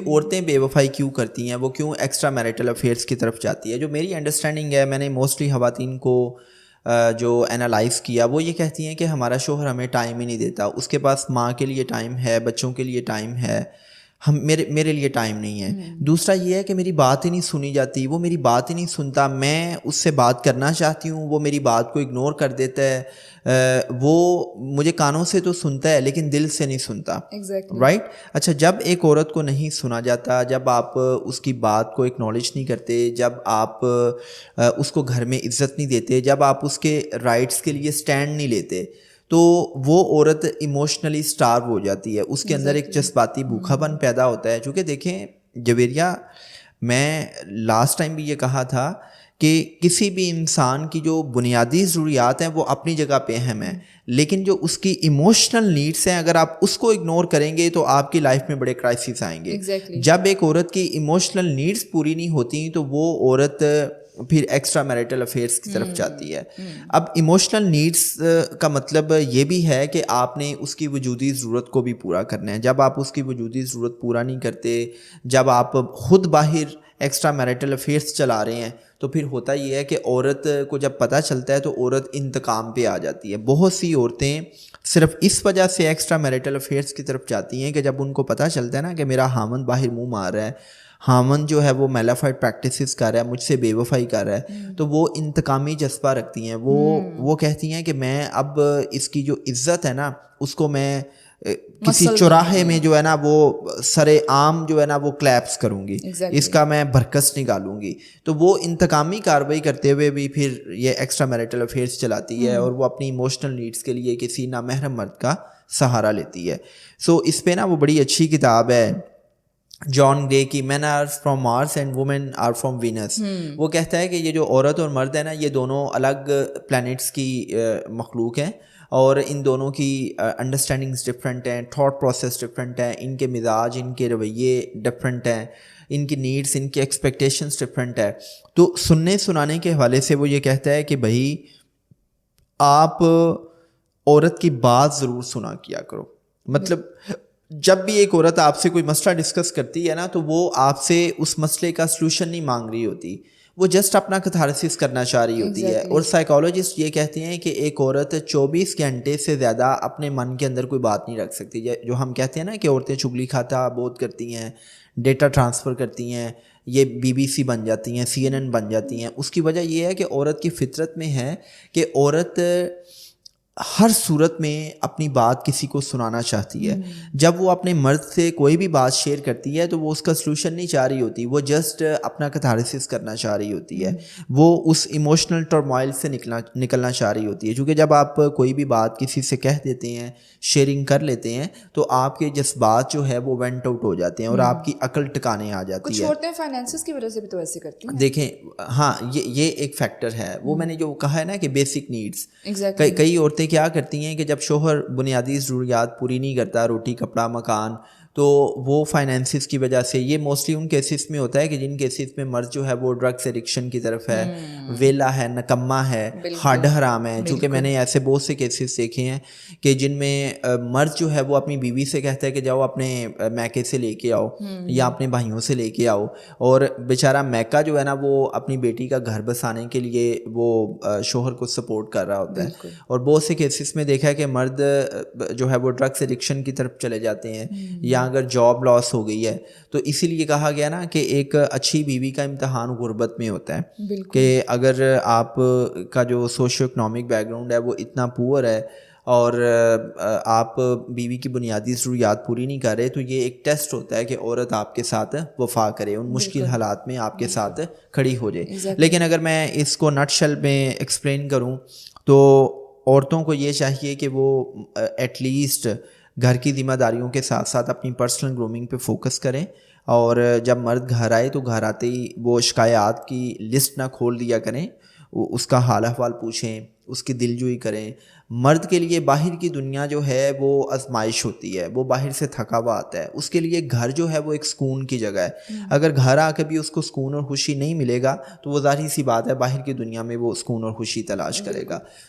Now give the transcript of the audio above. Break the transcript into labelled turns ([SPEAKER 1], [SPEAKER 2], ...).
[SPEAKER 1] عورتیں بے وفائی کیوں کرتی ہیں, وہ کیوں ایکسٹرا میریٹل افیئرس کی طرف جاتی ہے. جو میری انڈرسٹینڈنگ ہے, میں نے موسٹلی خواتین کو جو انالائز کیا, وہ یہ کہتی ہیں کہ ہمارا شوہر ہمیں ٹائم ہی نہیں دیتا, اس کے پاس ماں کے لیے ٹائم ہے, بچوں کے لیے ٹائم ہے, میرے لیے ٹائم نہیں ہے. دوسرا یہ ہے کہ میری بات ہی نہیں سنی جاتی, وہ میری بات ہی نہیں سنتا, میں اس سے بات کرنا چاہتی ہوں, وہ میری بات کو اگنور کر دیتا ہے, وہ مجھے کانوں سے تو سنتا ہے لیکن دل سے نہیں سنتا. رائٹ. اچھا, جب ایک عورت کو نہیں سنا جاتا, جب آپ اس کی بات کو اکنالج نہیں کرتے, جب آپ اس کو گھر میں عزت نہیں دیتے, جب آپ اس کے رائٹس کے لیے سٹینڈ نہیں لیتے, تو وہ عورت ایموشنلی سٹارو ہو جاتی ہے, اس کے اندر ایک جذباتی بھوکھا پن پیدا ہوتا ہے. چونکہ دیکھیں جویریہ, میں لاسٹ ٹائم بھی یہ کہا تھا کہ کسی بھی انسان کی جو بنیادی ضروریات ہیں وہ اپنی جگہ پہ اہم ہیں, لیکن جو اس کی ایموشنل نیڈس ہیں, اگر آپ اس کو اگنور کریں گے تو آپ کی لائف میں بڑے کرائسس آئیں گے. جب ایک عورت کی ایموشنل نیڈس پوری نہیں ہوتی تو وہ عورت پھر ایکسٹرا میریٹل افیئرس کی طرف جاتی ہے. اب ایموشنل نیڈس کا مطلب یہ بھی ہے کہ آپ نے اس کی وجودی ضرورت کو بھی پورا کرنا ہے. جب آپ اس کی وجودی ضرورت پورا نہیں کرتے, جب آپ خود باہر ایکسٹرا میریٹل افیئرس چلا رہے ہیں, تو پھر ہوتا یہ ہے کہ عورت کو جب پتہ چلتا ہے تو عورت انتقام پہ آ جاتی ہے. بہت سی عورتیں صرف اس وجہ سے ایکسٹرا میریٹل افیئرس کی طرف جاتی ہیں کہ جب ان کو پتہ چلتا ہے نا کہ میرا خاوند باہر منہ مار رہا ہے, خاوند جو ہے وہ میلافائڈ پریکٹسز کر رہا ہے, مجھ سے بے وفائی کر رہا ہے, تو وہ انتقامی جذبہ رکھتی ہیں. وہ کہتی ہیں کہ میں اب اس کی جو عزت ہے نا اس کو میں کسی چوراہے میں جو ہے نا وہ سر عام جو ہے نا وہ کلیپس کروں گی, اس کا میں برکس نکالوں گی. تو وہ انتقامی کارروائی کرتے ہوئے بھی پھر یہ ایکسٹرا میریٹل افیئرس چلاتی ہے, اور وہ اپنی ایموشنل نیڈس کے لیے کسی نامحرم مرد کا سہارا لیتی ہے. سو اس پہ نا وہ بڑی اچھی کتاب ہے جان گرے کی, men are from Mars and women are from Venus. وہ کہتا ہے کہ یہ جو عورت اور مرد ہے نا, یہ دونوں الگ پلانٹس کی مخلوق ہیں, اور ان دونوں کی انڈرسٹینڈنگس ڈفرینٹ ہیں, تھاٹ پروسیس ڈفرینٹ ہیں, ان کے مزاج, ان کے رویے ڈفرینٹ ہیں, ان کی نیڈس, ان کی ایکسپیکٹیشنس ڈفرینٹ ہے. تو سننے سنانے کے حوالے سے وہ یہ کہتا ہے کہ بھائی آپ عورت کی بات ضرور سنا کیا کرو. مطلب جب بھی ایک عورت آپ سے کوئی مسئلہ ڈسکس کرتی ہے نا, تو وہ آپ سے اس مسئلے کا سلوشن نہیں مانگ رہی ہوتی, وہ جسٹ اپنا کتھارسس کرنا چاہ رہی ہوتی ہے. اور سائیکالوجسٹ یہ کہتے ہیں کہ ایک عورت 24 گھنٹے سے زیادہ اپنے من کے اندر کوئی بات نہیں رکھ سکتی. جو ہم کہتے ہیں نا کہ عورتیں چگلی کھاتا بہت کرتی ہیں, ڈیٹا ٹرانسفر کرتی ہیں, یہ BBC بن جاتی ہیں, CNN بن جاتی ہیں. اس کی وجہ یہ ہے کہ عورت کی فطرت میں ہے کہ عورت ہر صورت میں اپنی بات کسی کو سنانا چاہتی ہے. جب وہ اپنے مرد سے کوئی بھی بات شیئر کرتی ہے تو وہ اس کا سلوشن نہیں چاہ رہی ہوتی, وہ جسٹ اپنا کتھارسس کرنا چاہ رہی ہوتی ہے, وہ اس ایموشنل ٹرموائل سے نکلنا چاہ رہی ہوتی ہے. کیونکہ جب آپ کوئی بھی بات کسی سے کہہ دیتے ہیں, شیئرنگ کر لیتے ہیں, تو آپ کے جذبات جو ہے وہ وینٹ آؤٹ ہو جاتے ہیں اور آپ کی عقل ٹکانے آ جاتی ہے.
[SPEAKER 2] کچھ عورتیں فائنینسز کی وجہ سے بھی تو ایسے کرتی ہیں.
[SPEAKER 1] دیکھیں ہاں, یہ ایک فیکٹر ہے. وہ میں نے جو کہا ہے نا کہ بیسک نیڈس, کئی عورتیں کیا کرتی ہیں کہ جب شوہر بنیادی ضروریات پوری نہیں کرتا, روٹی کپڑا مکان, تو وہ فائنینسز کی وجہ سے, یہ موسٹلی ان کیسز میں ہوتا ہے کہ جن کیسز میں مرد جو ہے وہ ڈرگس ایڈکشن کی طرف ہے, ویلا ہے, نکما ہے, ہڈ حرام ہے. چونکہ میں نے ایسے بہت سے کیسز دیکھے ہیں کہ جن میں مرد جو ہے وہ اپنی بیوی سے کہتا ہے کہ جاؤ اپنے میکے سے لے کے آؤ یا اپنے بھائیوں سے لے کے آؤ, اور بیچارہ میکا جو ہے نا وہ اپنی بیٹی کا گھر بسانے کے لیے وہ شوہر کو سپورٹ کر رہا ہوتا ہے. اور بہت سے کیسز میں دیکھا ہے کہ مرد جو ہے وہ ڈرگس ایڈکشن کی طرف چلے جاتے ہیں, یا اگر جاب لاس ہو گئی ہے تو اسی لیے کہا گیا نا کہ ایک اچھی بیوی کا امتحان غربت میں ہوتا ہے, کہ اگر آپ کا جو سوشو اکنامک بیک گراؤنڈ ہے وہ اتنا پور ہے اور آپ بیوی کی بنیادی ضروریات پوری نہیں کر رہے, تو یہ ایک ٹیسٹ ہوتا ہے کہ عورت آپ کے ساتھ وفا کرے, ان مشکل حالات میں آپ کے ساتھ کھڑی ہو جائے. لیکن اگر میں اس کو نٹ شل میں ایکسپلین کروں تو عورتوں کو یہ چاہیے کہ وہ ایٹ لیسٹ گھر کی ذمہ داریوں کے ساتھ ساتھ اپنی پرسنل گرومنگ پہ فوکس کریں, اور جب مرد گھر آئے تو گھر آتے ہی وہ شکایات کی لسٹ نہ کھول دیا کریں, اس کا حال احوال پوچھیں, اس کی دلجوئی کریں. مرد کے لیے باہر کی دنیا جو ہے وہ آزمائش ہوتی ہے, وہ باہر سے تھکا ہوا آتا ہے, اس کے لیے گھر جو ہے وہ ایک سکون کی جگہ ہے. اگر گھر آ کے بھی اس کو سکون اور خوشی نہیں ملے گا تو وہ ظاہری سی بات ہے باہر کی دنیا میں وہ سکون اور خوشی تلاش کرے گا.